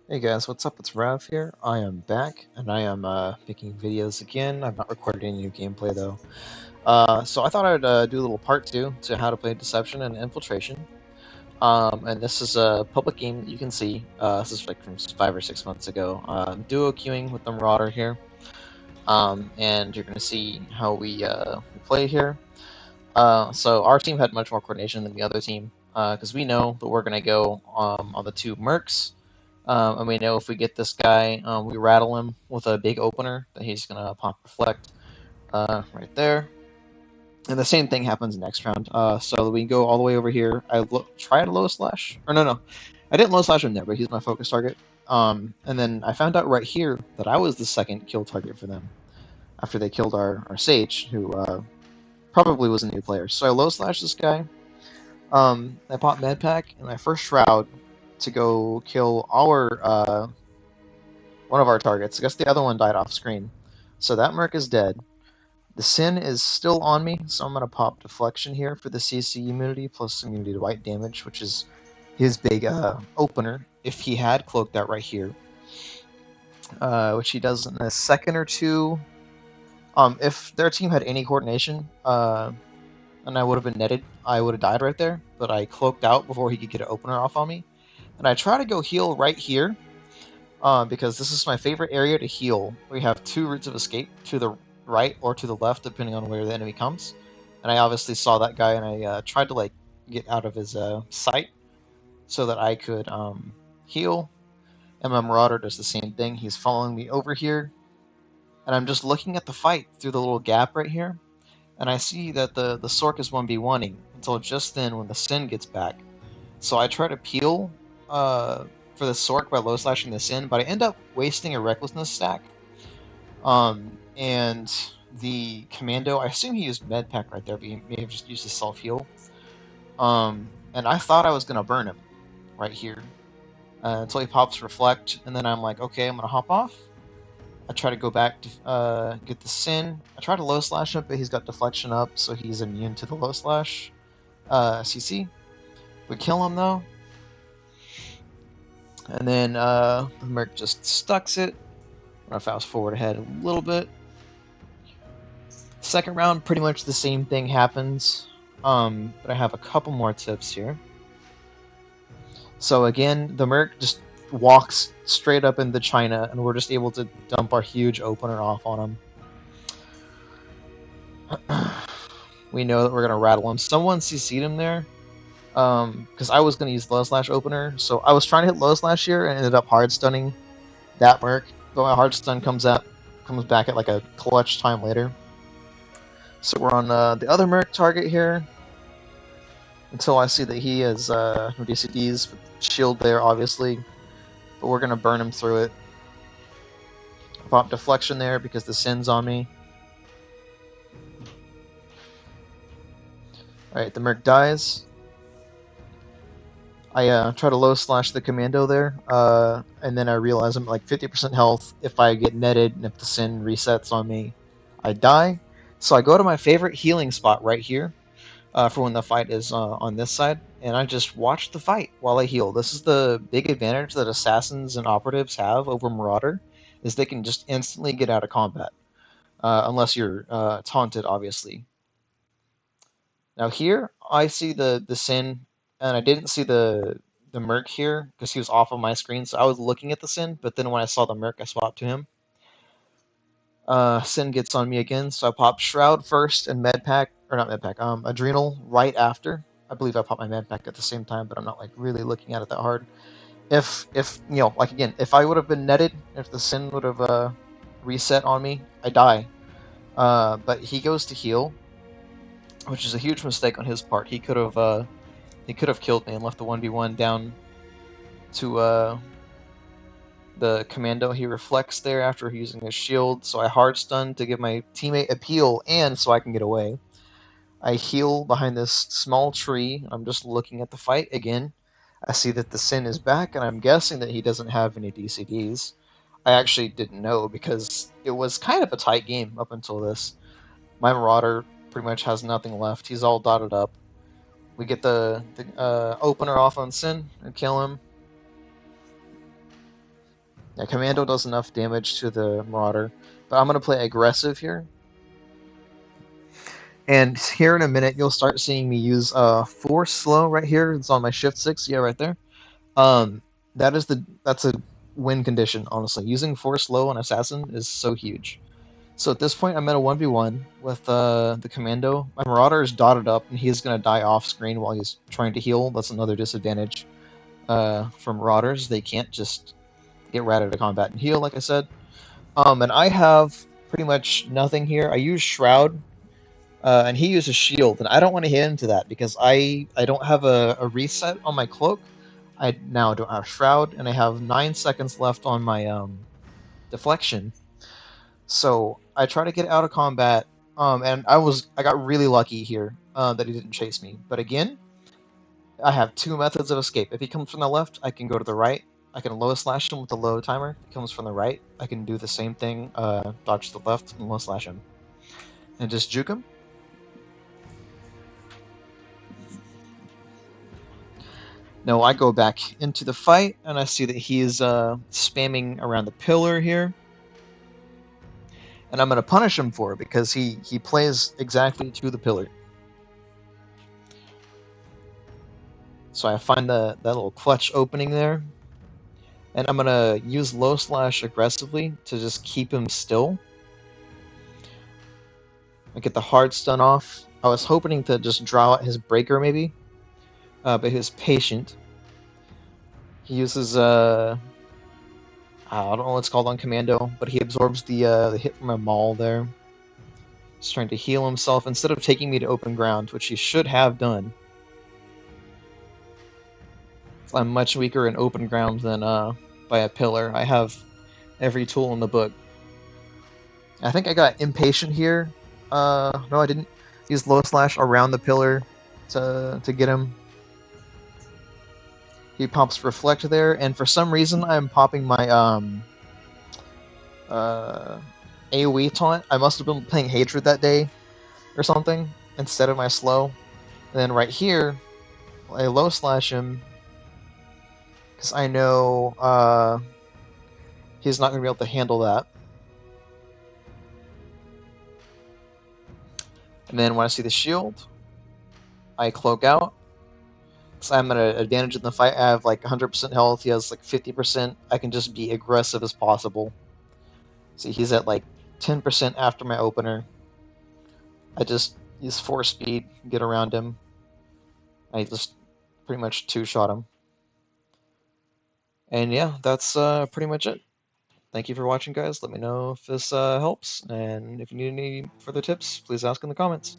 Hey guys, what's up? It's Rav here. I am back, and I am making videos again. I've not recorded any new gameplay though. So I thought I'd do a little part 2 to how to play Deception and Infiltration. And this is a public game that you can see. This is like from 5 or 6 months ago. Duo queuing with the Marauder here. And you're going to see how we play here. So our team had much more coordination than the other team, because we know that we're going to go on the 2 mercs. And we know if we get this guy, we rattle him with a big opener, that he's going to pop reflect right there. And the same thing happens next round. So we go all the way over here. I tried low slash. Or no. I didn't low slash him there, but he's my focus target. And then I found out right here that I was the second kill target for them after they killed our Sage, who probably was a new player. So I low slash this guy. I pop medpack, and I first shroud to go kill our one of our targets. I guess the other one died off screen. So that merc is dead. The Sin is still on me, so I'm going to pop Deflection here for the CC immunity plus immunity to white damage, which is his big opener, if he had cloaked that right here. Which he does in a second or two. If their team had any coordination, and I would have been netted, I would have died right there, but I cloaked out before he could get an opener off on me. And I try to go heal right here, because this is my favorite area to heal. We have 2 routes of escape, to the right or to the left, depending on where the enemy comes. And I obviously saw that guy, and I tried to get out of his sight so that I could heal. And my Marauder does the same thing. He's following me over here, and I'm just looking at the fight through the little gap right here. And I see that the Sork is 1v1ing until just then when the Sin gets back. So I try to peel for the Sork by low slashing the Sin, but I end up wasting a Recklessness stack. And the Commando, I assume he used Medpack right there, but he may have just used his self-heal. And I thought I was going to burn him right here until he pops Reflect, and then I'm like, okay, I'm going to hop off. I try to go back to get the Sin. I try to low slash him, but he's got Deflection up, so he's immune to the low slash CC. We kill him though. And then the Merc just stucks it. I'm going to fast forward ahead a little bit. Second round, pretty much the same thing happens, but I have a couple more tips here. So again, the Merc just walks straight up into China, and we're just able to dump our huge opener off on him. We know that we're going to rattle him. Someone CC'd him there, because I was going to use low slash opener, so I was trying to hit low slash here and ended up hard stunning that Merc, but my hard stun comes back at like a clutch time later. So we're on the other Merc target here until I see that he has no DCDs, with shield there, obviously. But we're going to burn him through it. Pop Deflection there because the Sin's on me. Alright, the Merc dies. I try to low slash the Commando there, and then I realize I'm at like 50% health. If I get netted and if the Sin resets on me, I die. So I go to my favorite healing spot right here, for when the fight is on this side, and I just watch the fight while I heal. This is the big advantage that assassins and operatives have over Marauder, is they can just instantly get out of combat, unless you're taunted, obviously. Now here, I see the Sin, and I didn't see the Merc here, because he was off of my screen, so I was looking at the Sin, but then when I saw the Merc, I swapped to him. Sin gets on me again, so I pop Shroud first and Medpack, or not Medpack, Adrenal right after. I believe I pop my Medpack at the same time, but I'm not like really looking at it that hard. If you know, like again, if I would have been netted, if the Sin would have reset on me, I die. But he goes to heal, which is a huge mistake on his part. He could have killed me and left the 1v1 down to the Commando. He reflects there after using his shield, so I hard stun to give my teammate a peel and so I can get away. I heal behind this small tree. I'm just looking at the fight again. I see that the Sin is back, and I'm guessing that he doesn't have any DCDs. I actually didn't know because it was kind of a tight game up until this. My Marauder pretty much has nothing left. He's all dotted up. We get the opener off on Sin and kill him. Yeah, Commando does enough damage to the Marauder, but I'm going to play aggressive here. And here in a minute, you'll start seeing me use Force Slow right here. It's on my Shift 6, yeah, right there. That's a win condition, honestly. Using Force Slow on Assassin is so huge. So at this point, I'm at a 1v1 with the Commando. My Marauder is dotted up, and he's going to die off screen while he's trying to heal. That's another disadvantage for Marauders. They can't just get right out of combat and heal, like I said. And I have pretty much nothing here. I use Shroud, and he uses Shield, and I don't want to hit into that because I don't have a reset on my cloak. I now don't have Shroud, and I have 9 seconds left on my deflection. So I try to get out of combat, and I got really lucky here that he didn't chase me. But again, I have 2 methods of escape. If he comes from the left, I can go to the right. I can low slash him with the low timer. If he comes from the right, I can do the same thing, dodge to the left and low slash him. And just juke him. No, I go back into the fight, and I see that he's spamming around the pillar here. And I'm going to punish him for it, because he plays exactly to the pillar. So I find that little clutch opening there. And I'm going to use low slash aggressively to just keep him still. I get the hard stun off. I was hoping to just draw out his breaker maybe, but he was patient. He uses I don't know what it's called on Commando, but he absorbs the hit from a maul there. He's trying to heal himself instead of taking me to open ground, which he should have done. I'm much weaker in open ground than by a pillar. I have every tool in the book. I think I got impatient here. No, I didn't. Use low slash around the pillar to get him. He pops reflect there, and for some reason I'm popping my AoE taunt. I must have been playing Hatred that day or something instead of my slow. And then right here, I low slash him because I know he's not going to be able to handle that. And then when I see the shield, I cloak out. So I'm at an advantage in the fight. I have like 100% health. He has like 50%. I can just be aggressive as possible. See, he's at like 10% after my opener. I just use 4 speed, get around him. I just pretty much 2-shot him. And yeah, that's pretty much it. Thank you for watching, guys. Let me know if this helps, and if you need any further tips, please ask in the comments.